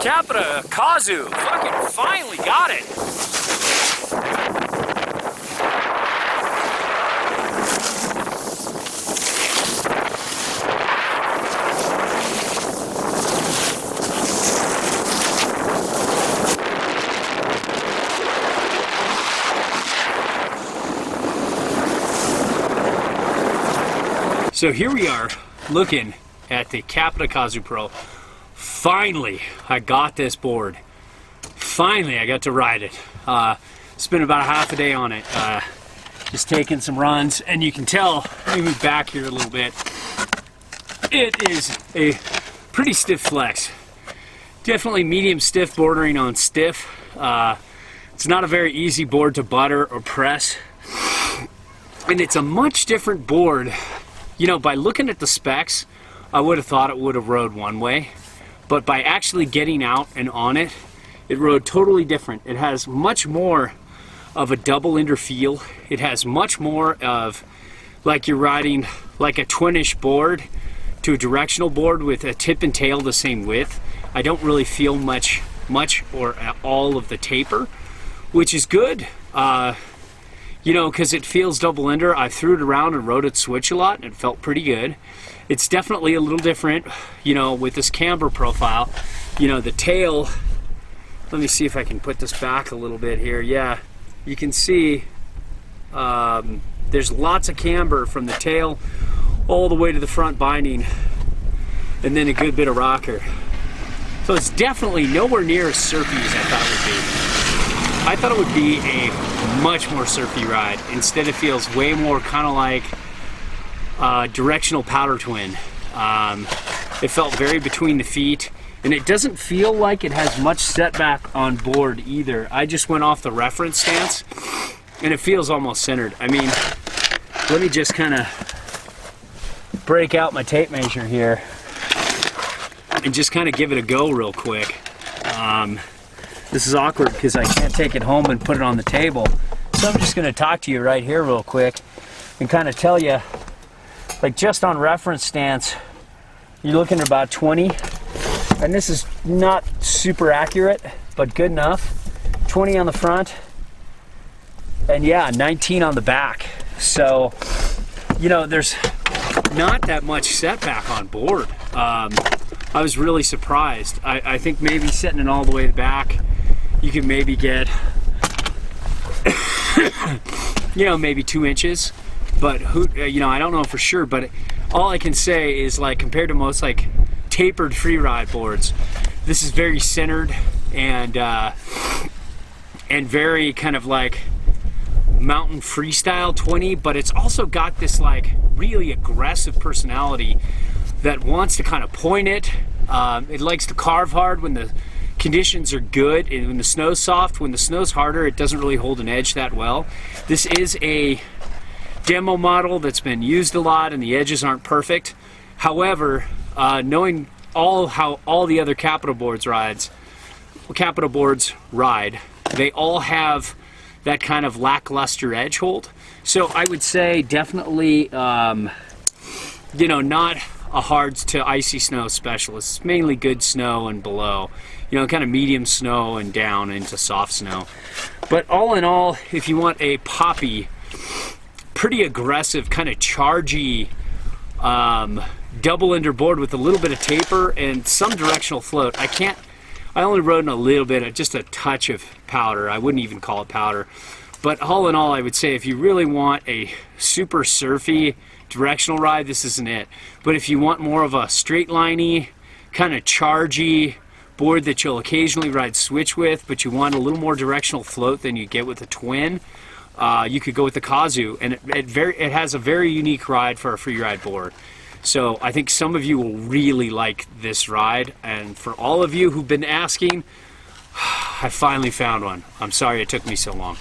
Capita, Kazu, fucking finally got it. So here we are looking at the Capita Kazu Pro. Finally, I got this board. Finally, I got to ride it. Spent about a half a day on it. Just taking some runs, and you can tell, let me move back here a little bit. It is a pretty stiff flex. Definitely medium stiff, bordering on stiff. It's not a very easy board to butter or press. And it's a much different board. You know, by looking at the specs, I would have thought it would have rode one way, but by actually getting out and on it, it rode totally different. It has much more of a double-ender feel. It has much more of like you're riding like a twin-ish board to a directional board with a tip and tail the same width. I don't really feel much or all of the taper, which is good. You know, because it feels double-ender. I threw it around and rode it switch a lot, and it felt pretty good. It's definitely a little different, you know, with this camber profile. You know, the tail, let me see if I can put this back a little bit here. Yeah, you can see there's lots of camber from the tail all the way to the front binding, and then a good bit of rocker. So it's definitely nowhere near as surfy as I thought it would be. I thought it would be a much more surfy ride. Instead, it feels way more kind of like directional powder twin. It felt very between the feet, and it doesn't feel like it has much setback on board either. I just went off the reference stance, and it feels almost centered. I mean, let me just kind of break out my tape measure here and just kind of give it a go real quick. This is awkward because I can't take it home and put it on the table. So I'm just going to talk to you right here real quick and kind of tell you, like just on reference stance, you're looking at about 20. And this is not super accurate, but good enough. 20 on the front. And yeah, 19 on the back. So, you know, there's not that much setback on board. I was really surprised. I think maybe setting it all the way back, you could maybe get, you know, maybe 2 inches. But who, you know, I don't know for sure. But all I can say is, like, compared to most like tapered free ride boards, this is very centered and very kind of like mountain freestyle 20. But it's also got this like really aggressive personality that wants to kind of point it. It likes to carve hard when the conditions are good, and when the snow's soft. When the snow's harder, it doesn't really hold an edge that well. This is a demo model that's been used a lot, and the edges aren't perfect. However, knowing how all the other Capita boards ride, they all have that kind of lackluster edge hold. So I would say definitely, you know, not a hard to icy snow specialist. It's mainly good snow and below, you know, kind of medium snow and down into soft snow. But all in all, if you want a poppy, pretty aggressive, kind of chargy, double-ender board with a little bit of taper and some directional float. I only rode in a little bit, just a touch of powder. I wouldn't even call it powder. But all in all, I would say if you really want a super surfy directional ride, this isn't it. But if you want more of a straight liney, kind of chargy board that you'll occasionally ride switch with, but you want a little more directional float than you get with a twin, you could go with the Kazu, and it has a very unique ride for a free ride board. So I think some of you will really like this ride, and for all of you who've been asking, I finally found one. I'm sorry it took me so long.